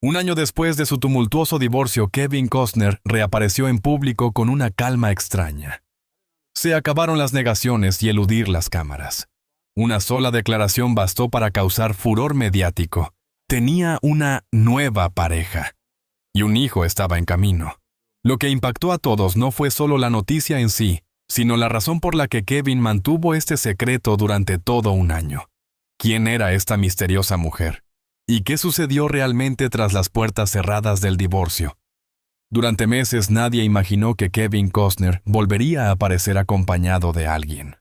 Un año después de su tumultuoso divorcio, Kevin Costner reapareció en público con una calma extraña. Se acabaron las negaciones y eludir las cámaras. Una sola declaración bastó para causar furor mediático. Tenía una nueva pareja. Y un hijo estaba en camino. Lo que impactó a todos no fue solo la noticia en sí, sino la razón por la que Kevin mantuvo este secreto durante todo un año. ¿Quién era esta misteriosa mujer? ¿Y qué sucedió realmente tras las puertas cerradas del divorcio? Durante meses nadie imaginó que Kevin Costner volvería a aparecer acompañado de alguien.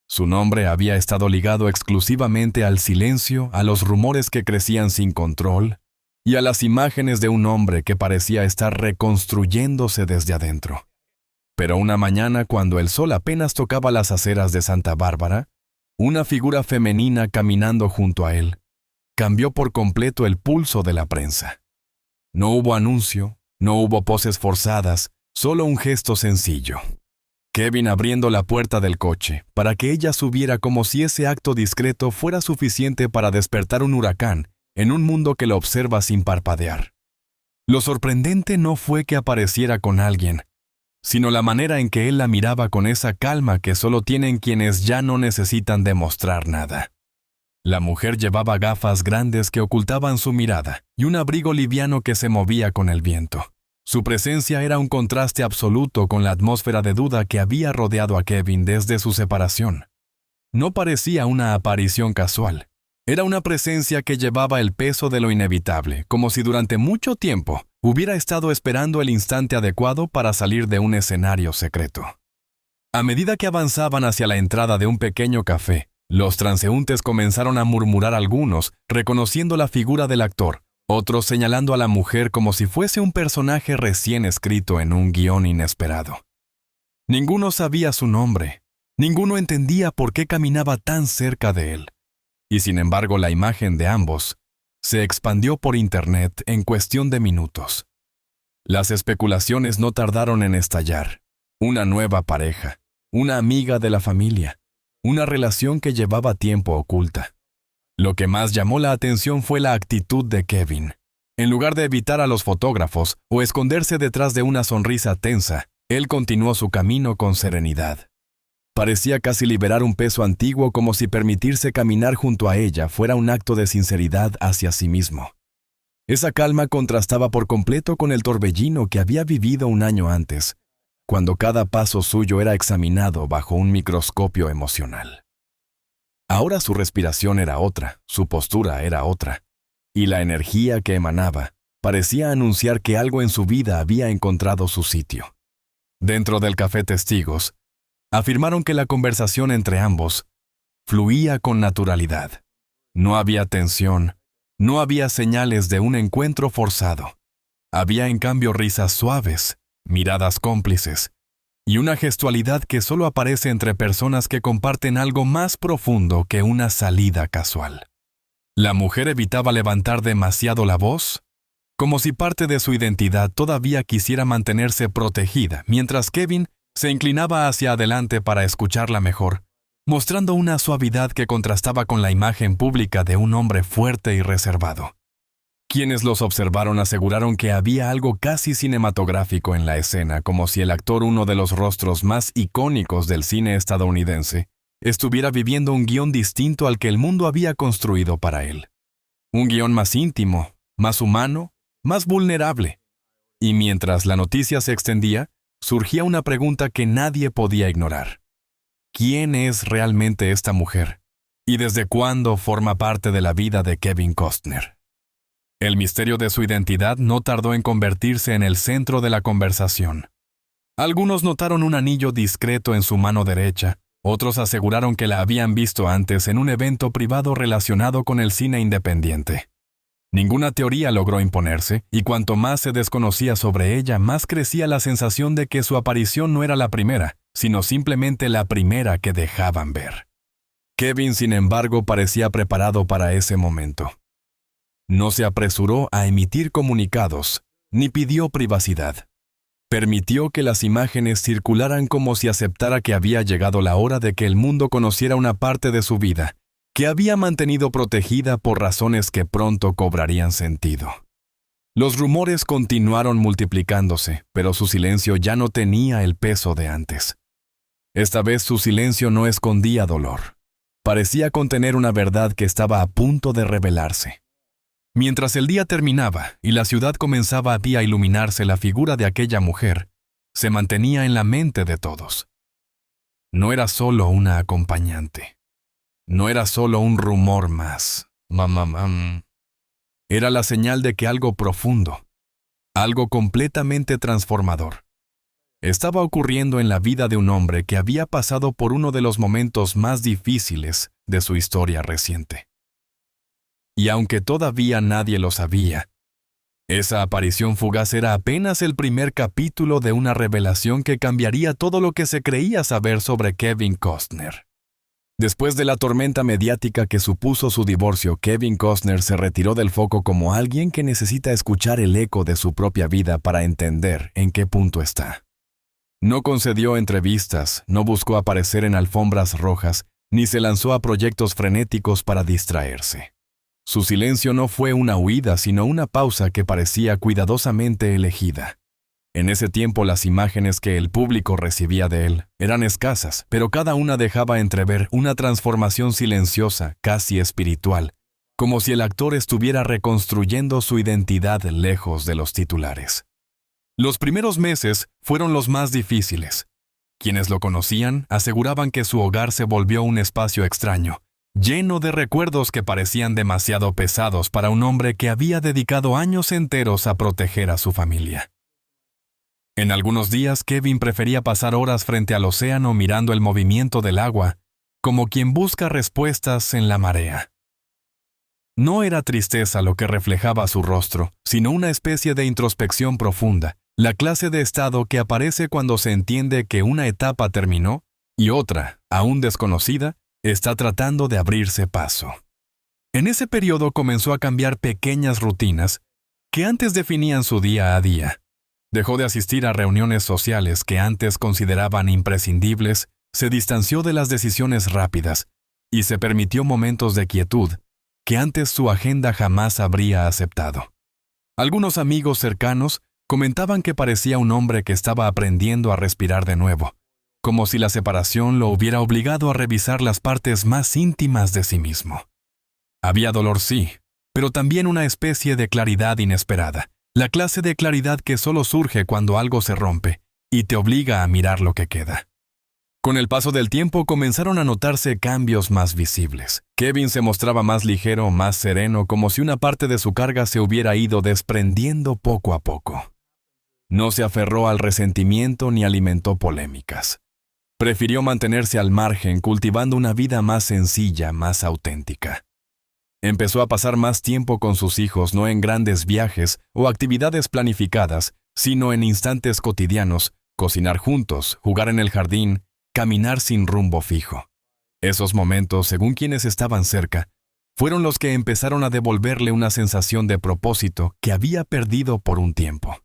Su nombre había estado ligado exclusivamente al silencio, a los rumores que crecían sin control y a las imágenes de un hombre que parecía estar reconstruyéndose desde adentro. Pero una mañana, cuando el sol apenas tocaba las aceras de Santa Bárbara, una figura femenina caminando junto a él cambió por completo el pulso de la prensa. No hubo anuncio, no hubo poses forzadas, solo un gesto sencillo. Kevin abriendo la puerta del coche para que ella subiera, como si ese acto discreto fuera suficiente para despertar un huracán en un mundo que lo observa sin parpadear. Lo sorprendente no fue que apareciera con alguien, sino la manera en que él la miraba con esa calma que solo tienen quienes ya no necesitan demostrar nada. La mujer llevaba gafas grandes que ocultaban su mirada y un abrigo liviano que se movía con el viento. Su presencia era un contraste absoluto con la atmósfera de duda que había rodeado a Kevin desde su separación. No parecía una aparición casual. Era una presencia que llevaba el peso de lo inevitable, como si durante mucho tiempo hubiera estado esperando el instante adecuado para salir de un escenario secreto. A medida que avanzaban hacia la entrada de un pequeño café, los transeúntes comenzaron a murmurar, algunos reconociendo la figura del actor, otros señalando a la mujer como si fuese un personaje recién escrito en un guión inesperado. Ninguno sabía su nombre, ninguno entendía por qué caminaba tan cerca de él. Y sin embargo, la imagen de ambos se expandió por internet en cuestión de minutos. Las especulaciones no tardaron en estallar. Una nueva pareja, una amiga de la familia, una relación que llevaba tiempo oculta. Lo que más llamó la atención fue la actitud de Kevin. En lugar de evitar a los fotógrafos o esconderse detrás de una sonrisa tensa, él continuó su camino con serenidad. Parecía casi liberar un peso antiguo, como si permitirse caminar junto a ella fuera un acto de sinceridad hacia sí mismo. Esa calma contrastaba por completo con el torbellino que había vivido un año antes, cuando cada paso suyo era examinado bajo un microscopio emocional. Ahora su respiración era otra, su postura era otra, y la energía que emanaba parecía anunciar que algo en su vida había encontrado su sitio. Dentro del café, testigos afirmaron que la conversación entre ambos fluía con naturalidad. No había tensión, no había señales de un encuentro forzado. Había en cambio risas suaves, miradas cómplices, y una gestualidad que solo aparece entre personas que comparten algo más profundo que una salida casual. La mujer evitaba levantar demasiado la voz, como si parte de su identidad todavía quisiera mantenerse protegida, mientras Kevin se inclinaba hacia adelante para escucharla mejor, mostrando una suavidad que contrastaba con la imagen pública de un hombre fuerte y reservado. Quienes los observaron aseguraron que había algo casi cinematográfico en la escena, como si el actor, uno de los rostros más icónicos del cine estadounidense, estuviera viviendo un guión distinto al que el mundo había construido para él. Un guión más íntimo, más humano, más vulnerable. Y mientras la noticia se extendía, surgía una pregunta que nadie podía ignorar. ¿Quién es realmente esta mujer? ¿Y desde cuándo forma parte de la vida de Kevin Costner? El misterio de su identidad no tardó en convertirse en el centro de la conversación. Algunos notaron un anillo discreto en su mano derecha, otros aseguraron que la habían visto antes en un evento privado relacionado con el cine independiente. Ninguna teoría logró imponerse, y cuanto más se desconocía sobre ella, más crecía la sensación de que su aparición no era la primera, sino simplemente la primera que dejaban ver. Kevin, sin embargo, parecía preparado para ese momento. No se apresuró a emitir comunicados, ni pidió privacidad. Permitió que las imágenes circularan como si aceptara que había llegado la hora de que el mundo conociera una parte de su vida, que había mantenido protegida por razones que pronto cobrarían sentido. Los rumores continuaron multiplicándose, pero su silencio ya no tenía el peso de antes. Esta vez su silencio no escondía dolor. Parecía contener una verdad que estaba a punto de revelarse. Mientras el día terminaba y la ciudad comenzaba a iluminarse, la figura de aquella mujer se mantenía en la mente de todos. No era solo una acompañante. No era solo un rumor más. Era la señal de que algo profundo, algo completamente transformador, estaba ocurriendo en la vida de un hombre que había pasado por uno de los momentos más difíciles de su historia reciente. Y aunque todavía nadie lo sabía, esa aparición fugaz era apenas el primer capítulo de una revelación que cambiaría todo lo que se creía saber sobre Kevin Costner. Después de la tormenta mediática que supuso su divorcio, Kevin Costner se retiró del foco como alguien que necesita escuchar el eco de su propia vida para entender en qué punto está. No concedió entrevistas, no buscó aparecer en alfombras rojas, ni se lanzó a proyectos frenéticos para distraerse. Su silencio no fue una huida, sino una pausa que parecía cuidadosamente elegida. En ese tiempo las imágenes que el público recibía de él eran escasas, pero cada una dejaba entrever una transformación silenciosa, casi espiritual, como si el actor estuviera reconstruyendo su identidad lejos de los titulares. Los primeros meses fueron los más difíciles. Quienes lo conocían aseguraban que su hogar se volvió un espacio extraño, lleno de recuerdos que parecían demasiado pesados para un hombre que había dedicado años enteros a proteger a su familia. En algunos días, Kevin prefería pasar horas frente al océano mirando el movimiento del agua, como quien busca respuestas en la marea. No era tristeza lo que reflejaba su rostro, sino una especie de introspección profunda, la clase de estado que aparece cuando se entiende que una etapa terminó y otra, aún desconocida, está tratando de abrirse paso. En ese periodo comenzó a cambiar pequeñas rutinas que antes definían su día a día. Dejó de asistir a reuniones sociales que antes consideraban imprescindibles, se distanció de las decisiones rápidas y se permitió momentos de quietud que antes su agenda jamás habría aceptado. Algunos amigos cercanos comentaban que parecía un hombre que estaba aprendiendo a respirar de nuevo, como si la separación lo hubiera obligado a revisar las partes más íntimas de sí mismo. Había dolor, sí, pero también una especie de claridad inesperada. La clase de claridad que solo surge cuando algo se rompe y te obliga a mirar lo que queda. Con el paso del tiempo comenzaron a notarse cambios más visibles. Kevin se mostraba más ligero, más sereno, como si una parte de su carga se hubiera ido desprendiendo poco a poco. No se aferró al resentimiento ni alimentó polémicas. Prefirió mantenerse al margen, cultivando una vida más sencilla, más auténtica. Empezó a pasar más tiempo con sus hijos, no en grandes viajes o actividades planificadas, sino en instantes cotidianos, cocinar juntos, jugar en el jardín, caminar sin rumbo fijo. Esos momentos, según quienes estaban cerca, fueron los que empezaron a devolverle una sensación de propósito que había perdido por un tiempo.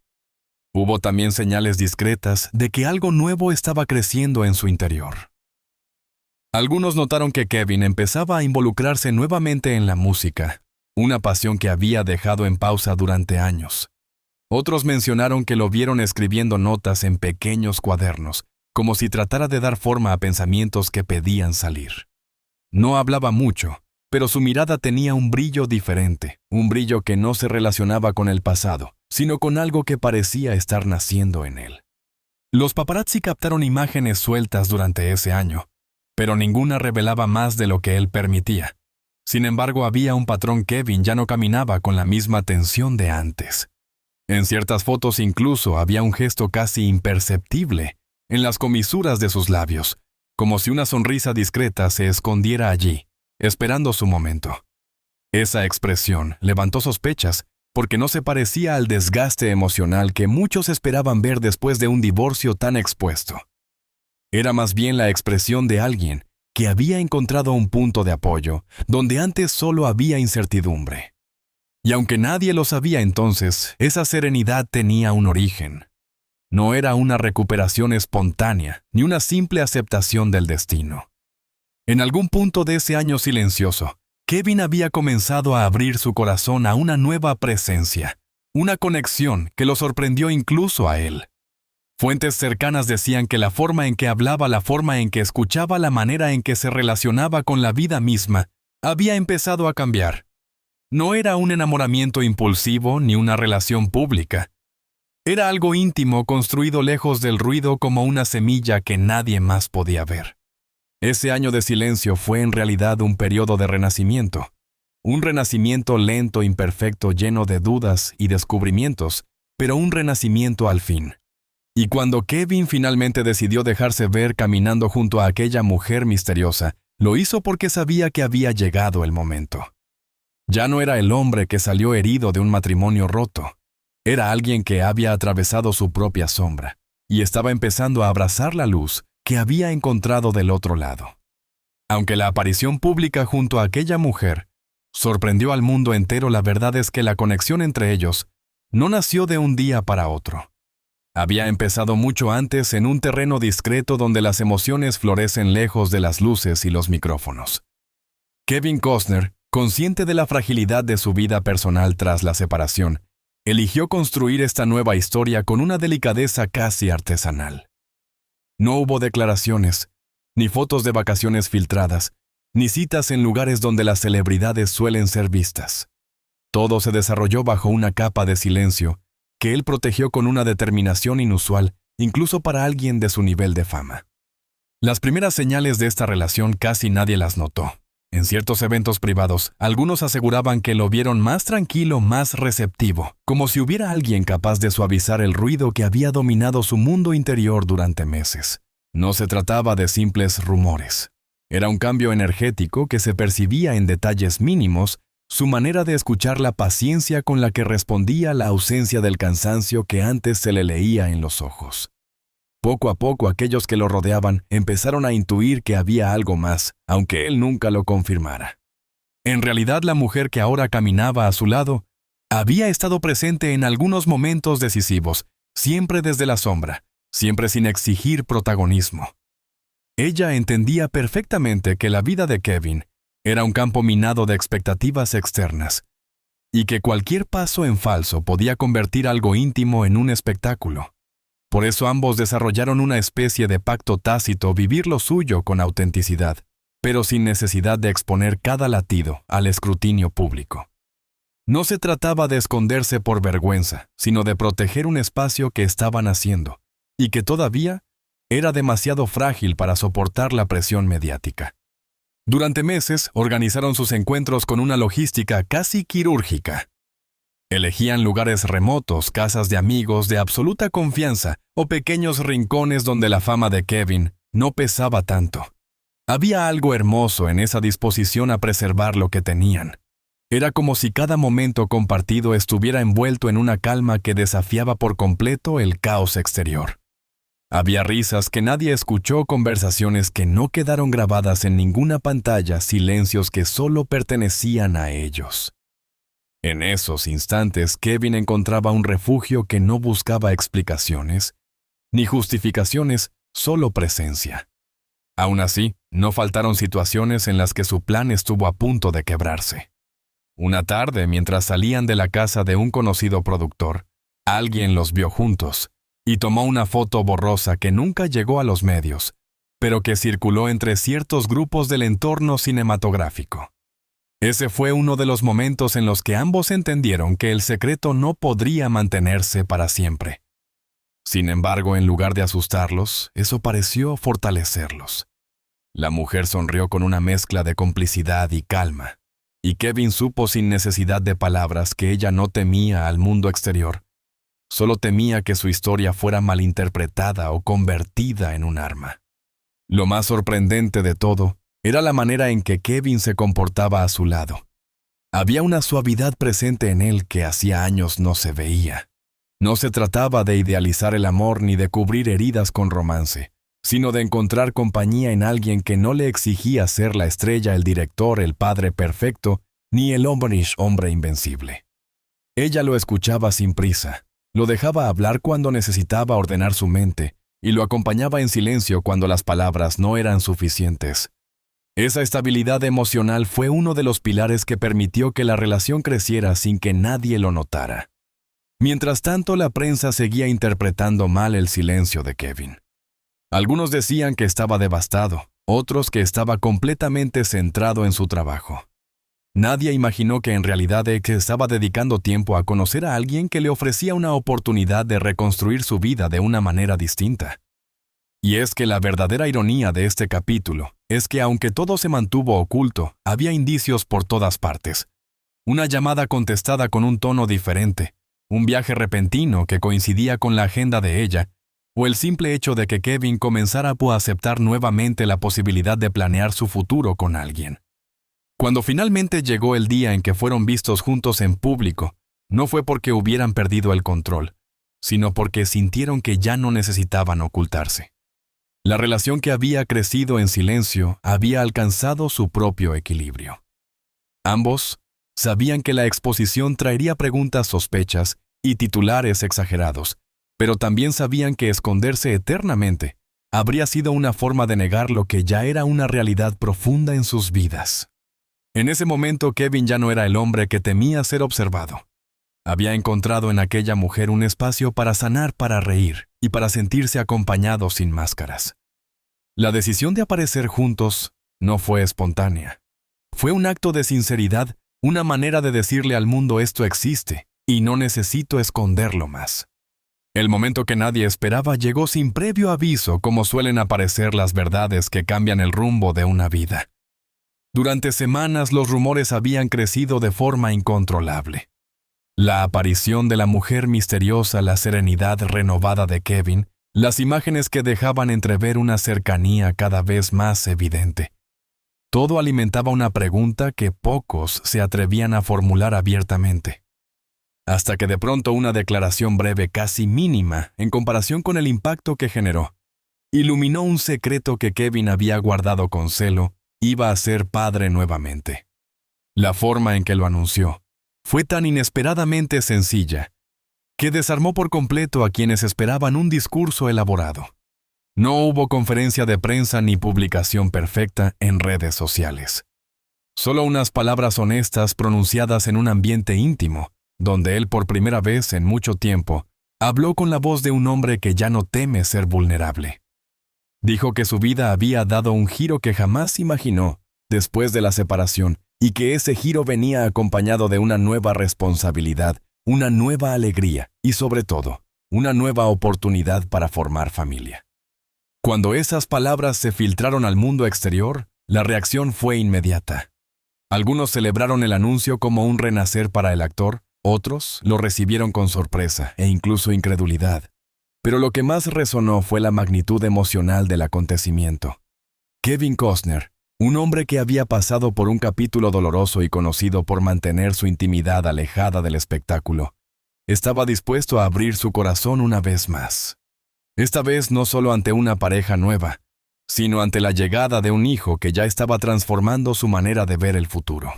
Hubo también señales discretas de que algo nuevo estaba creciendo en su interior. Algunos notaron que Kevin empezaba a involucrarse nuevamente en la música, una pasión que había dejado en pausa durante años. Otros mencionaron que lo vieron escribiendo notas en pequeños cuadernos, como si tratara de dar forma a pensamientos que pedían salir. No hablaba mucho, pero su mirada tenía un brillo diferente, un brillo que no se relacionaba con el pasado, sino con algo que parecía estar naciendo en él. Los paparazzi captaron imágenes sueltas durante ese año, pero ninguna revelaba más de lo que él permitía. Sin embargo, había un patrón. Kevin ya no caminaba con la misma tensión de antes. En ciertas fotos incluso había un gesto casi imperceptible en las comisuras de sus labios, como si una sonrisa discreta se escondiera allí, esperando su momento. Esa expresión levantó sospechas porque no se parecía al desgaste emocional que muchos esperaban ver después de un divorcio tan expuesto. Era más bien la expresión de alguien que había encontrado un punto de apoyo donde antes solo había incertidumbre. Y aunque nadie lo sabía entonces, esa serenidad tenía un origen. No era una recuperación espontánea ni una simple aceptación del destino. En algún punto de ese año silencioso, Kevin había comenzado a abrir su corazón a una nueva presencia, Una conexión que lo sorprendió incluso a él. Fuentes cercanas decían que la forma en que hablaba, la forma en que escuchaba, la manera en que se relacionaba con la vida misma, había empezado a cambiar. No era un enamoramiento impulsivo ni una relación pública. Era algo íntimo construido lejos del ruido como una semilla que nadie más podía ver. Ese año de silencio fue en realidad un periodo de renacimiento. Un renacimiento lento, imperfecto, lleno de dudas y descubrimientos, pero un renacimiento al fin. Y cuando Kevin finalmente decidió dejarse ver caminando junto a aquella mujer misteriosa, lo hizo porque sabía que había llegado el momento. Ya no era el hombre que salió herido de un matrimonio roto. Era alguien que había atravesado su propia sombra y estaba empezando a abrazar la luz que había encontrado del otro lado. Aunque la aparición pública junto a aquella mujer sorprendió al mundo entero, la verdad es que la conexión entre ellos no nació de un día para otro. Había empezado mucho antes en un terreno discreto donde las emociones florecen lejos de las luces y los micrófonos. Kevin Costner, consciente de la fragilidad de su vida personal tras la separación, eligió construir esta nueva historia con una delicadeza casi artesanal. No hubo declaraciones, ni fotos de vacaciones filtradas, ni citas en lugares donde las celebridades suelen ser vistas. Todo se desarrolló bajo una capa de silencio que él protegió con una determinación inusual, incluso para alguien de su nivel de fama. Las primeras señales de esta relación casi nadie las notó. En ciertos eventos privados, algunos aseguraban que lo vieron más tranquilo, más receptivo, como si hubiera alguien capaz de suavizar el ruido que había dominado su mundo interior durante meses. No se trataba de simples rumores. Era un cambio energético que se percibía en detalles mínimos, su manera de escuchar, la paciencia con la que respondía a la ausencia del cansancio que antes se le leía en los ojos. Poco a poco aquellos que lo rodeaban empezaron a intuir que había algo más, aunque él nunca lo confirmara. En realidad, la mujer que ahora caminaba a su lado había estado presente en algunos momentos decisivos, siempre desde la sombra, siempre sin exigir protagonismo. Ella entendía perfectamente que la vida de Kevin era un campo minado de expectativas externas, y que cualquier paso en falso podía convertir algo íntimo en un espectáculo. Por eso ambos desarrollaron una especie de pacto tácito, vivir lo suyo con autenticidad, pero sin necesidad de exponer cada latido al escrutinio público. No se trataba de esconderse por vergüenza, sino de proteger un espacio que estaban haciendo, y que todavía era demasiado frágil para soportar la presión mediática. Durante meses organizaron sus encuentros con una logística casi quirúrgica. Elegían lugares remotos, casas de amigos de absoluta confianza o pequeños rincones donde la fama de Kevin no pesaba tanto. Había algo hermoso en esa disposición a preservar lo que tenían. Era como si cada momento compartido estuviera envuelto en una calma que desafiaba por completo el caos exterior. Había risas que nadie escuchó, conversaciones que no quedaron grabadas en ninguna pantalla, silencios que solo pertenecían a ellos. En esos instantes, Kevin encontraba un refugio que no buscaba explicaciones, ni justificaciones, solo presencia. Aún así, no faltaron situaciones en las que su plan estuvo a punto de quebrarse. Una tarde, mientras salían de la casa de un conocido productor, alguien los vio juntos y tomó una foto borrosa que nunca llegó a los medios, pero que circuló entre ciertos grupos del entorno cinematográfico. Ese fue uno de los momentos en los que ambos entendieron que el secreto no podría mantenerse para siempre. Sin embargo, en lugar de asustarlos, eso pareció fortalecerlos. La mujer sonrió con una mezcla de complicidad y calma, y Kevin supo sin necesidad de palabras que ella no temía al mundo exterior. Solo temía que su historia fuera malinterpretada o convertida en un arma. Lo más sorprendente de todo era la manera en que Kevin se comportaba a su lado. Había una suavidad presente en él que hacía años no se veía. No se trataba de idealizar el amor ni de cubrir heridas con romance, sino de encontrar compañía en alguien que no le exigía ser la estrella, el director, el padre perfecto, ni el hombre invencible. Ella lo escuchaba sin prisa, lo dejaba hablar cuando necesitaba ordenar su mente, y lo acompañaba en silencio cuando las palabras no eran suficientes. Esa estabilidad emocional fue uno de los pilares que permitió que la relación creciera sin que nadie lo notara. Mientras tanto, la prensa seguía interpretando mal el silencio de Kevin. Algunos decían que estaba devastado, otros que estaba completamente centrado en su trabajo. Nadie imaginó que en realidad X estaba dedicando tiempo a conocer a alguien que le ofrecía una oportunidad de reconstruir su vida de una manera distinta. Y es que la verdadera ironía de este capítulo es que aunque todo se mantuvo oculto, había indicios por todas partes. Una llamada contestada con un tono diferente, un viaje repentino que coincidía con la agenda de ella, o el simple hecho de que Kevin comenzara a aceptar nuevamente la posibilidad de planear su futuro con alguien. Cuando finalmente llegó el día en que fueron vistos juntos en público, no fue porque hubieran perdido el control, sino porque sintieron que ya no necesitaban ocultarse. La relación que había crecido en silencio había alcanzado su propio equilibrio. Ambos sabían que la exposición traería preguntas sospechas y titulares exagerados, pero también sabían que esconderse eternamente habría sido una forma de negar lo que ya era una realidad profunda en sus vidas. En ese momento, Kevin ya no era el hombre que temía ser observado. Había encontrado en aquella mujer un espacio para sanar, para reír y para sentirse acompañado sin máscaras. La decisión de aparecer juntos no fue espontánea. Fue un acto de sinceridad, una manera de decirle al mundo esto existe y no necesito esconderlo más. El momento que nadie esperaba llegó sin previo aviso, como suelen aparecer las verdades que cambian el rumbo de una vida. Durante semanas los rumores habían crecido de forma incontrolable. La aparición de la mujer misteriosa, la serenidad renovada de Kevin, las imágenes que dejaban entrever una cercanía cada vez más evidente. Todo alimentaba una pregunta que pocos se atrevían a formular abiertamente. Hasta que de pronto una declaración breve, casi mínima, en comparación con el impacto que generó, iluminó un secreto que Kevin había guardado con celo. Iba a ser padre nuevamente. La forma en que lo anunció fue tan inesperadamente sencilla que desarmó por completo a quienes esperaban un discurso elaborado. No hubo conferencia de prensa ni publicación perfecta en redes sociales. Solo unas palabras honestas pronunciadas en un ambiente íntimo, donde él por primera vez en mucho tiempo habló con la voz de un hombre que ya no teme ser vulnerable. Dijo que su vida había dado un giro que jamás imaginó después de la separación y que ese giro venía acompañado de una nueva responsabilidad, una nueva alegría y, sobre todo, una nueva oportunidad para formar familia. Cuando esas palabras se filtraron al mundo exterior, la reacción fue inmediata. Algunos celebraron el anuncio como un renacer para el actor, otros lo recibieron con sorpresa e incluso incredulidad. Pero lo que más resonó fue la magnitud emocional del acontecimiento. Kevin Costner, un hombre que había pasado por un capítulo doloroso y conocido por mantener su intimidad alejada del espectáculo, estaba dispuesto a abrir su corazón una vez más. Esta vez no solo ante una pareja nueva, sino ante la llegada de un hijo que ya estaba transformando su manera de ver el futuro.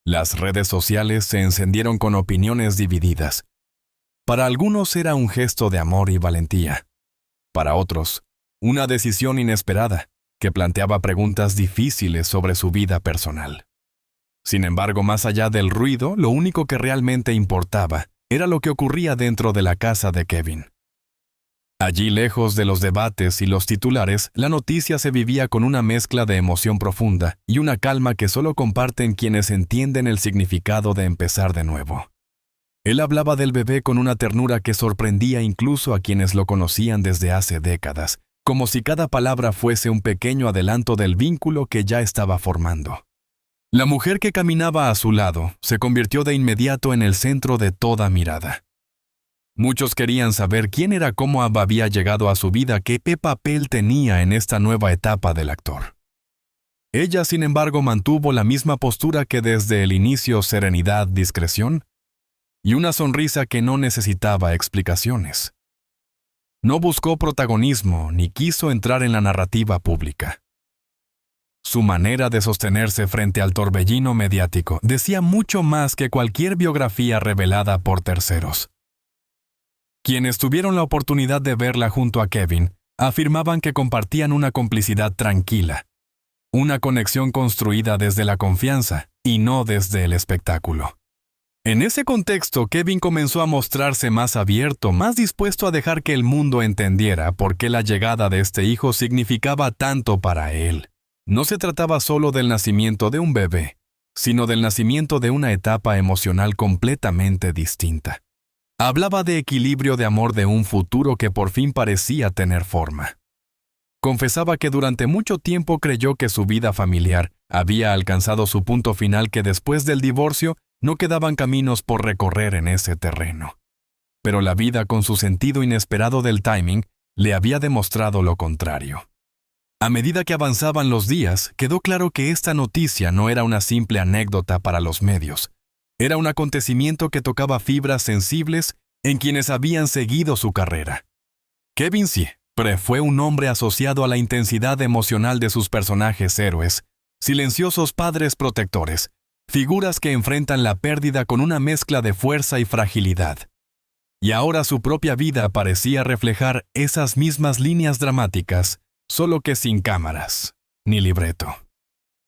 Las redes sociales se encendieron con opiniones divididas. Para algunos era un gesto de amor y valentía. Para otros, una decisión inesperada que planteaba preguntas difíciles sobre su vida personal. Sin embargo, más allá del ruido, lo único que realmente importaba era lo que ocurría dentro de la casa de Kevin. Allí, lejos de los debates y los titulares, la noticia se vivía con una mezcla de emoción profunda y una calma que solo comparten quienes entienden el significado de empezar de nuevo. Él hablaba del bebé con una ternura que sorprendía incluso a quienes lo conocían desde hace décadas, como si cada palabra fuese un pequeño adelanto del vínculo que ya estaba formando. La mujer que caminaba a su lado se convirtió de inmediato en el centro de toda mirada. Muchos querían saber quién era, cómo había llegado a su vida, qué papel tenía en esta nueva etapa del actor. Ella, sin embargo, mantuvo la misma postura que desde el inicio: serenidad, discreción y una sonrisa que no necesitaba explicaciones. No buscó protagonismo ni quiso entrar en la narrativa pública. Su manera de sostenerse frente al torbellino mediático decía mucho más que cualquier biografía revelada por terceros. Quienes tuvieron la oportunidad de verla junto a Kevin afirmaban que compartían una complicidad tranquila, una conexión construida desde la confianza y no desde el espectáculo. En ese contexto, Kevin comenzó a mostrarse más abierto, más dispuesto a dejar que el mundo entendiera por qué la llegada de este hijo significaba tanto para él. No se trataba solo del nacimiento de un bebé, sino del nacimiento de una etapa emocional completamente distinta. Hablaba de equilibrio, de amor, de un futuro que por fin parecía tener forma. Confesaba que durante mucho tiempo creyó que su vida familiar había alcanzado su punto final, que después del divorcio no quedaban caminos por recorrer en ese terreno. Pero la vida, con su sentido inesperado del timing, le había demostrado lo contrario. A medida que avanzaban los días, quedó claro que esta noticia no era una simple anécdota para los medios. Era un acontecimiento que tocaba fibras sensibles en quienes habían seguido su carrera. Kevin siempre fue un hombre asociado a la intensidad emocional de sus personajes héroes, silenciosos padres protectores, figuras que enfrentan la pérdida con una mezcla de fuerza y fragilidad. Y ahora su propia vida parecía reflejar esas mismas líneas dramáticas, solo que sin cámaras ni libreto.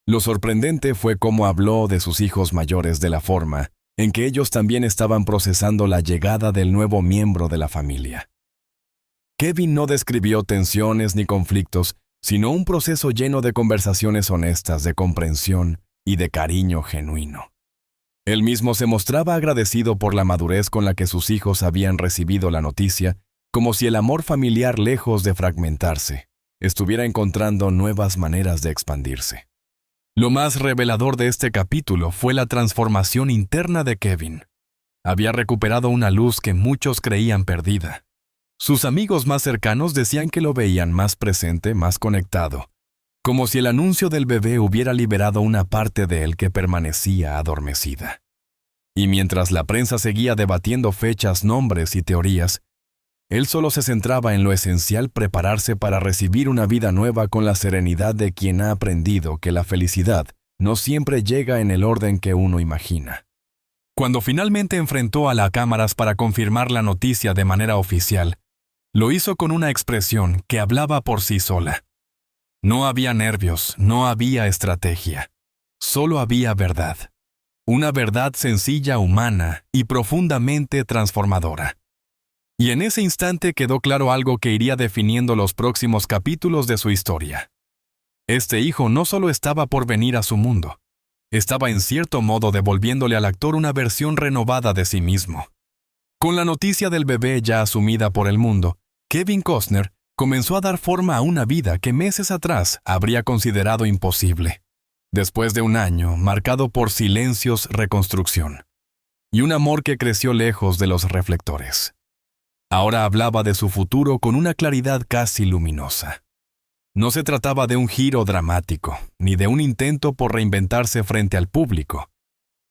Lo sorprendente fue cómo habló de sus hijos mayores, de la forma en que ellos también estaban procesando la llegada del nuevo miembro de la familia. Kevin no describió tensiones ni conflictos, sino un proceso lleno de conversaciones honestas, de comprensión y de cariño genuino. Él mismo se mostraba agradecido por la madurez con la que sus hijos habían recibido la noticia, como si el amor familiar, lejos de fragmentarse, estuviera encontrando nuevas maneras de expandirse. Lo más revelador de este capítulo fue la transformación interna de Kevin. Había recuperado una luz que muchos creían perdida. Sus amigos más cercanos decían que lo veían más presente, más conectado, como si el anuncio del bebé hubiera liberado una parte de él que permanecía adormecida. Y mientras la prensa seguía debatiendo fechas, nombres y teorías, él solo se centraba en lo esencial: prepararse para recibir una vida nueva con la serenidad de quien ha aprendido que la felicidad no siempre llega en el orden que uno imagina. Cuando finalmente enfrentó a las cámaras para confirmar la noticia de manera oficial, lo hizo con una expresión que hablaba por sí sola. No había nervios, no había estrategia, solo había verdad. Una verdad sencilla, humana y profundamente transformadora. Y en ese instante quedó claro algo que iría definiendo los próximos capítulos de su historia. Este hijo no solo estaba por venir a su mundo, estaba en cierto modo devolviéndole al actor una versión renovada de sí mismo. Con la noticia del bebé ya asumida por el mundo, Kevin Costner comenzó a dar forma a una vida que meses atrás habría considerado imposible. Después de un año marcado por silencios, reconstrucción, y un amor que creció lejos de los reflectores. Ahora hablaba de su futuro con una claridad casi luminosa. No se trataba de un giro dramático, ni de un intento por reinventarse frente al público,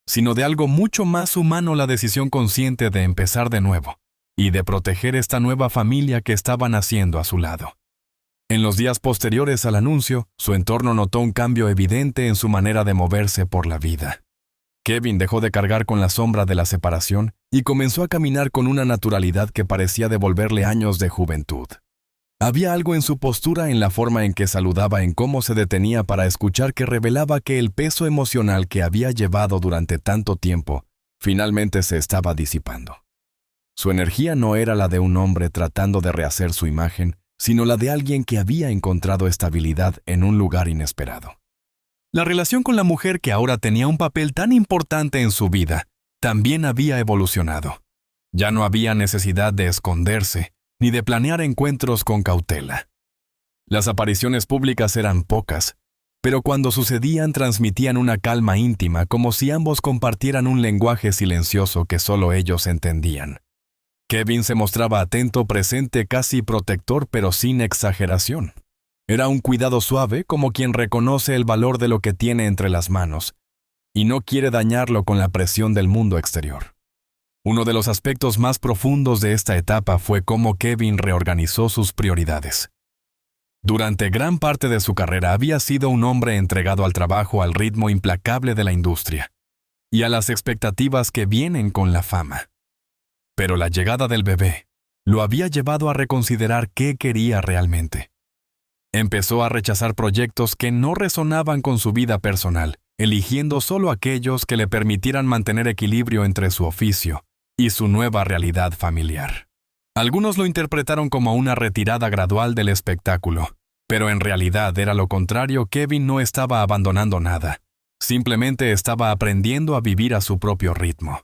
sino de algo mucho más humano: la decisión consciente de empezar de nuevo y de proteger esta nueva familia que estaba naciendo a su lado. En los días posteriores al anuncio, su entorno notó un cambio evidente en su manera de moverse por la vida. Kevin dejó de cargar con la sombra de la separación y comenzó a caminar con una naturalidad que parecía devolverle años de juventud. Había algo en su postura, en la forma en que saludaba, en cómo se detenía para escuchar, que revelaba que el peso emocional que había llevado durante tanto tiempo finalmente se estaba disipando. Su energía no era la de un hombre tratando de rehacer su imagen, sino la de alguien que había encontrado estabilidad en un lugar inesperado. La relación con la mujer, que ahora tenía un papel tan importante en su vida, también había evolucionado. Ya no había necesidad de esconderse, ni de planear encuentros con cautela. Las apariciones públicas eran pocas, pero cuando sucedían transmitían una calma íntima, como si ambos compartieran un lenguaje silencioso que solo ellos entendían. Kevin se mostraba atento, presente, casi protector, pero sin exageración. Era un cuidado suave, como quien reconoce el valor de lo que tiene entre las manos y no quiere dañarlo con la presión del mundo exterior. Uno de los aspectos más profundos de esta etapa fue cómo Kevin reorganizó sus prioridades. Durante gran parte de su carrera había sido un hombre entregado al trabajo, al ritmo implacable de la industria y a las expectativas que vienen con la fama. Pero la llegada del bebé lo había llevado a reconsiderar qué quería realmente. Empezó a rechazar proyectos que no resonaban con su vida personal, eligiendo solo aquellos que le permitieran mantener equilibrio entre su oficio y su nueva realidad familiar. Algunos lo interpretaron como una retirada gradual del espectáculo, pero en realidad era lo contrario. Kevin no estaba abandonando nada, simplemente estaba aprendiendo a vivir a su propio ritmo.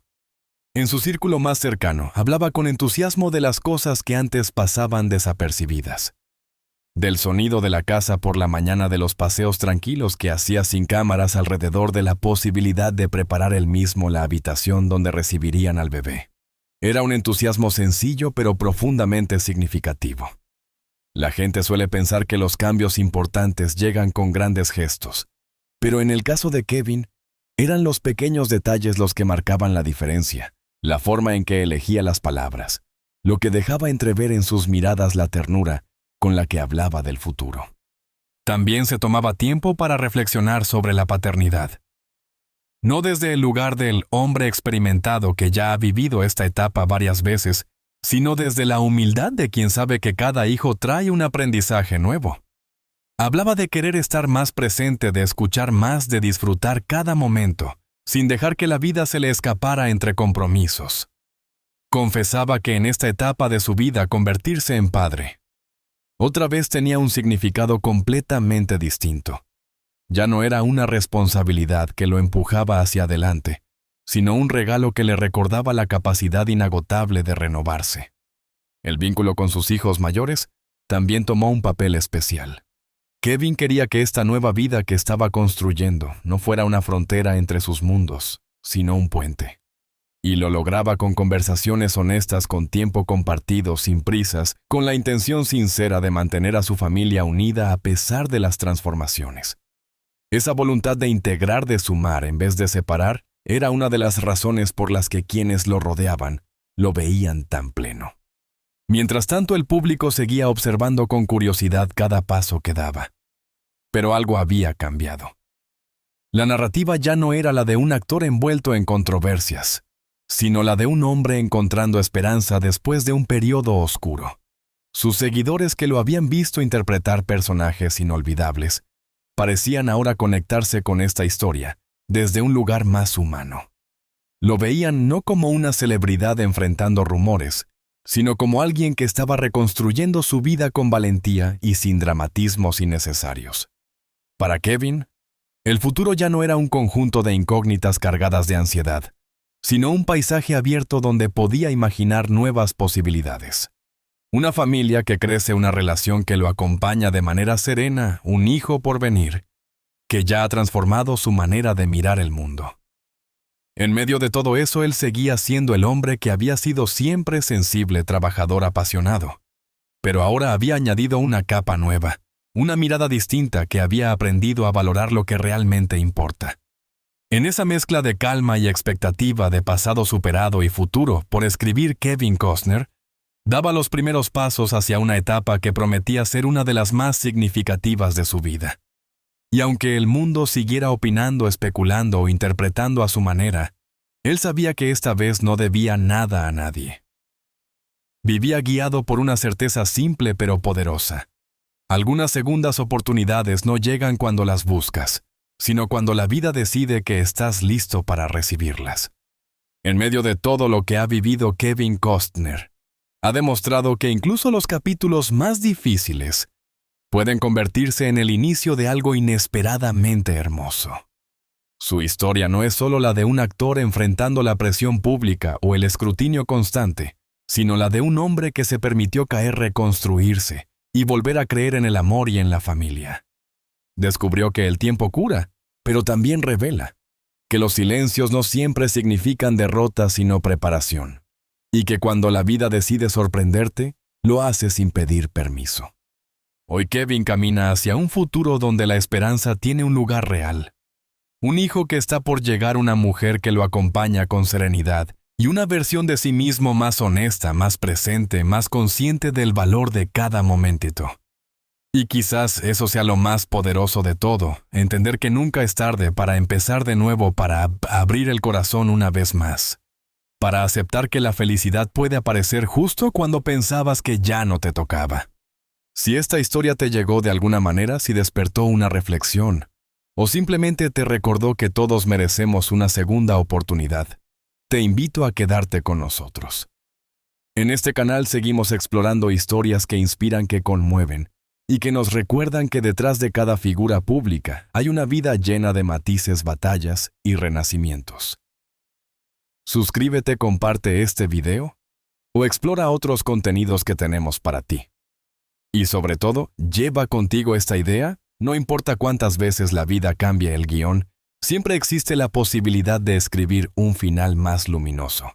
En su círculo más cercano, hablaba con entusiasmo de las cosas que antes pasaban desapercibidas. Del sonido de la casa por la mañana, de los paseos tranquilos que hacía sin cámaras alrededor, de la posibilidad de preparar él mismo la habitación donde recibirían al bebé. Era un entusiasmo sencillo pero profundamente significativo. La gente suele pensar que los cambios importantes llegan con grandes gestos, pero en el caso de Kevin, eran los pequeños detalles los que marcaban la diferencia, la forma en que elegía las palabras, lo que dejaba entrever en sus miradas la ternura con la que hablaba del futuro. También se tomaba tiempo para reflexionar sobre la paternidad. No desde el lugar del hombre experimentado que ya ha vivido esta etapa varias veces, sino desde la humildad de quien sabe que cada hijo trae un aprendizaje nuevo. Hablaba de querer estar más presente, de escuchar más, de disfrutar cada momento, sin dejar que la vida se le escapara entre compromisos. Confesaba que en esta etapa de su vida convertirse en padre otra vez tenía un significado completamente distinto. Ya no era una responsabilidad que lo empujaba hacia adelante, sino un regalo que le recordaba la capacidad inagotable de renovarse. El vínculo con sus hijos mayores también tomó un papel especial. Kevin quería que esta nueva vida que estaba construyendo no fuera una frontera entre sus mundos, sino un puente. Y lo lograba con conversaciones honestas, con tiempo compartido, sin prisas, con la intención sincera de mantener a su familia unida a pesar de las transformaciones. Esa voluntad de integrar, de sumar en vez de separar, era una de las razones por las que quienes lo rodeaban lo veían tan pleno. Mientras tanto, el público seguía observando con curiosidad cada paso que daba. Pero algo había cambiado. La narrativa ya no era la de un actor envuelto en controversias, sino la de un hombre encontrando esperanza después de un periodo oscuro. Sus seguidores, que lo habían visto interpretar personajes inolvidables, parecían ahora conectarse con esta historia desde un lugar más humano. Lo veían no como una celebridad enfrentando rumores, sino como alguien que estaba reconstruyendo su vida con valentía y sin dramatismos innecesarios. Para Kevin, el futuro ya no era un conjunto de incógnitas cargadas de ansiedad, sino un paisaje abierto donde podía imaginar nuevas posibilidades. Una familia que crece, una relación que lo acompaña de manera serena, un hijo por venir, que ya ha transformado su manera de mirar el mundo. En medio de todo eso, él seguía siendo el hombre que había sido siempre sensible, trabajador, apasionado. Pero ahora había añadido una capa nueva, una mirada distinta que había aprendido a valorar lo que realmente importa. En esa mezcla de calma y expectativa de pasado superado y futuro por escribir, Kevin Costner daba los primeros pasos hacia una etapa que prometía ser una de las más significativas de su vida. Y aunque el mundo siguiera opinando, especulando o interpretando a su manera, él sabía que esta vez no debía nada a nadie. Vivía guiado por una certeza simple pero poderosa. Algunas segundas oportunidades no llegan cuando las buscas, sino cuando la vida decide que estás listo para recibirlas. En medio de todo lo que ha vivido, Kevin Costner ha demostrado que incluso los capítulos más difíciles pueden convertirse en el inicio de algo inesperadamente hermoso. Su historia no es solo la de un actor enfrentando la presión pública o el escrutinio constante, sino la de un hombre que se permitió caer, reconstruirse y volver a creer en el amor y en la familia. Descubrió que el tiempo cura, pero también revela, que los silencios no siempre significan derrota sino preparación, y que cuando la vida decide sorprenderte, lo hace sin pedir permiso. Hoy Kevin camina hacia un futuro donde la esperanza tiene un lugar real. Un hijo que está por llegar, una mujer que lo acompaña con serenidad y una versión de sí mismo más honesta, más presente, más consciente del valor de cada momentito. Y quizás eso sea lo más poderoso de todo, entender que nunca es tarde para empezar de nuevo, para abrir el corazón una vez más, para aceptar que la felicidad puede aparecer justo cuando pensabas que ya no te tocaba. Si esta historia te llegó de alguna manera, si despertó una reflexión, ¿O simplemente te recordó que todos merecemos una segunda oportunidad? Te invito a quedarte con nosotros. En este canal seguimos explorando historias que inspiran, que conmueven, y que nos recuerdan que detrás de cada figura pública hay una vida llena de matices, batallas y renacimientos. Suscríbete, comparte este video o explora otros contenidos que tenemos para ti. Y sobre todo, lleva contigo esta idea: no importa cuántas veces la vida cambie el guión, siempre existe la posibilidad de escribir un final más luminoso.